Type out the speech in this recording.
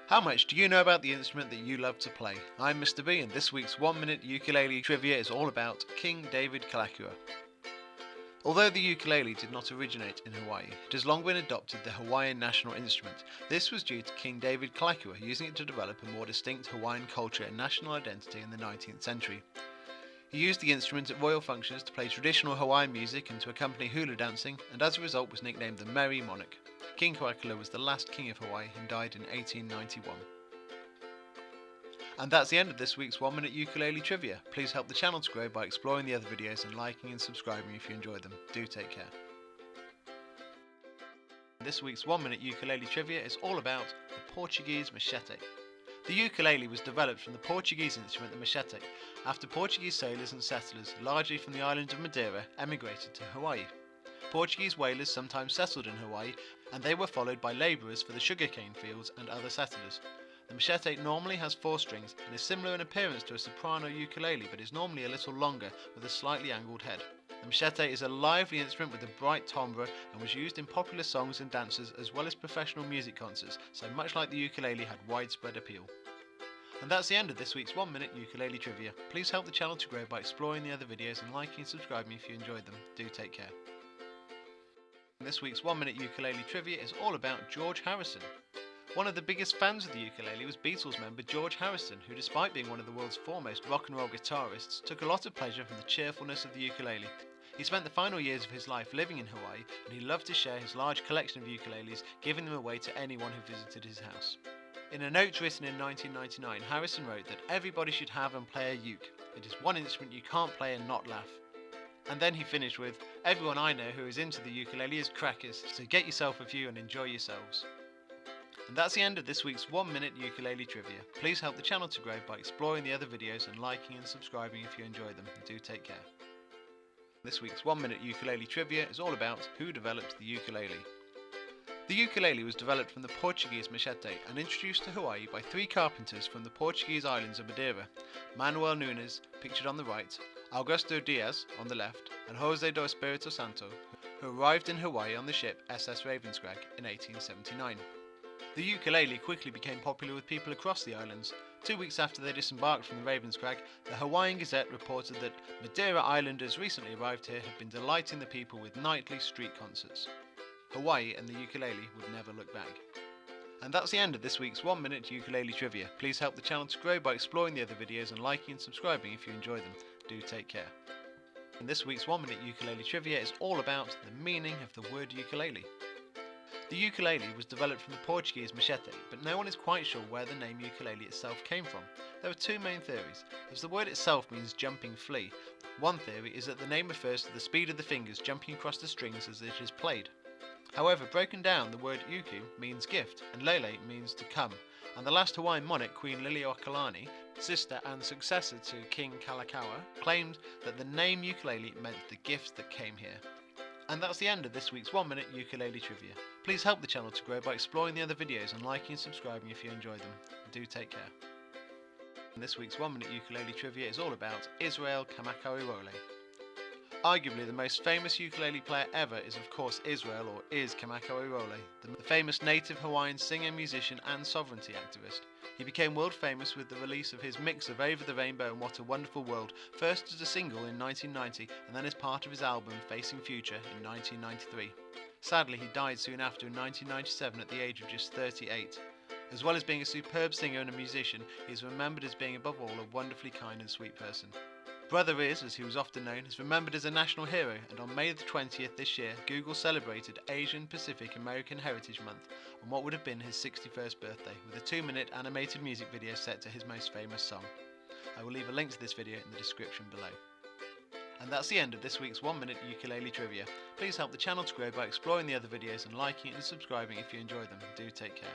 How much do you know about the instrument that you love to play? I'm Mr. B, and this week's 1 minute ukulele trivia is all about King David Kalakaua. Although the ukulele did not originate in Hawaii, it has long been adopted the Hawaiian national instrument. This was due to King David Kalakaua using it to develop a more distinct Hawaiian culture and national identity in the 19th century. He used the instrument at royal functions to play traditional Hawaiian music and to accompany hula dancing, and as a result was nicknamed the Merry Monarch. King Kalakaua was the last king of Hawaii and died in 1891. And that's the end of this week's 1 minute ukulele trivia. Please help the channel to grow by exploring the other videos and liking and subscribing if you enjoy them. Do take care. This week's 1 minute ukulele trivia is all about the Portuguese machete. The ukulele was developed from the Portuguese instrument the machete after Portuguese sailors and settlers, largely from the island of Madeira, emigrated to Hawaii. Portuguese whalers sometimes settled in Hawaii, and they were followed by labourers for the sugarcane fields and other settlers. The machete normally has 4 strings and is similar in appearance to a soprano ukulele, but is normally a little longer with a slightly angled head. The machete is a lively instrument with a bright timbre and was used in popular songs and dances as well as professional music concerts, so much like the ukulele had widespread appeal. And that's the end of this week's 1 minute ukulele trivia. Please help the channel to grow by exploring the other videos and liking and subscribing if you enjoyed them. Do take care. This week's 1 minute ukulele trivia is all about George Harrison. One of the biggest fans of the ukulele was Beatles member George Harrison, who despite being one of the world's foremost rock and roll guitarists, took a lot of pleasure from the cheerfulness of the ukulele. He spent the final years of his life living in Hawaii, and he loved to share his large collection of ukuleles, giving them away to anyone who visited his house. In a note written in 1999, Harrison wrote that everybody should have and play a uke. It is one instrument you can't play and not laugh. And then he finished with, everyone I know who is into the ukulele is crackers, so get yourself a few and enjoy yourselves. And that's the end of this week's 1 minute ukulele trivia. Please help the channel to grow by exploring the other videos and liking and subscribing if you enjoy them. Do take care. This week's 1 minute ukulele trivia is all about who developed the ukulele. The ukulele was developed from the Portuguese machete and introduced to Hawaii by 3 carpenters from the Portuguese islands of Madeira: Manuel Nunes, pictured on the right, Augusto Diaz on the left, and José do Espírito Santo, who arrived in Hawaii on the ship SS Ravenscrag in 1879. The ukulele quickly became popular with people across the islands. 2 weeks after they disembarked from the Ravenscrag, the Hawaiian Gazette reported that Madeira Islanders recently arrived here have been delighting the people with nightly street concerts. Hawaii and the ukulele would never look back. And that's the end of this week's 1 minute ukulele trivia. Please help the channel to grow by exploring the other videos and liking and subscribing if you enjoy them. Do take care. And this week's 1 minute ukulele trivia is all about the meaning of the word ukulele. The ukulele was developed from the Portuguese machete, but no one is quite sure where the name ukulele itself came from. There are 2 main theories. As the word itself means jumping flea, one theory is that the name refers to the speed of the fingers jumping across the strings as it is played. However, broken down, the word uku means gift, and lele means to come, and the last Hawaiian monarch, Queen Liliuokalani, sister and successor to King Kalakaua, claimed that the name ukulele meant the gift that came here. And that's the end of this week's 1 minute ukulele trivia. Please help the channel to grow by exploring the other videos and liking and subscribing if you enjoy them. Do take care. And this week's 1 minute ukulele trivia is all about Israel Kamakawiroli. Arguably the most famous ukulele player ever is of course Israel, or is Kamakawiroli, the famous native Hawaiian singer, musician and sovereignty activist. He became world famous with the release of his mix of Over the Rainbow and What a Wonderful World, first as a single in 1990 and then as part of his album Facing Future in 1993. Sadly, he died soon after in 1997 at the age of just 38. As well as being a superb singer and a musician, he is remembered as being above all a wonderfully kind and sweet person. Brother Is, as he was often known, is remembered as a national hero, and on May the 20th this year, Google celebrated Asian Pacific American Heritage Month on what would have been his 61st birthday, with a 2-minute animated music video set to his most famous song. I will leave a link to this video in the description below. And that's the end of this week's 1 minute ukulele trivia. Please help the channel to grow by exploring the other videos and liking and subscribing if you enjoy them. Do take care.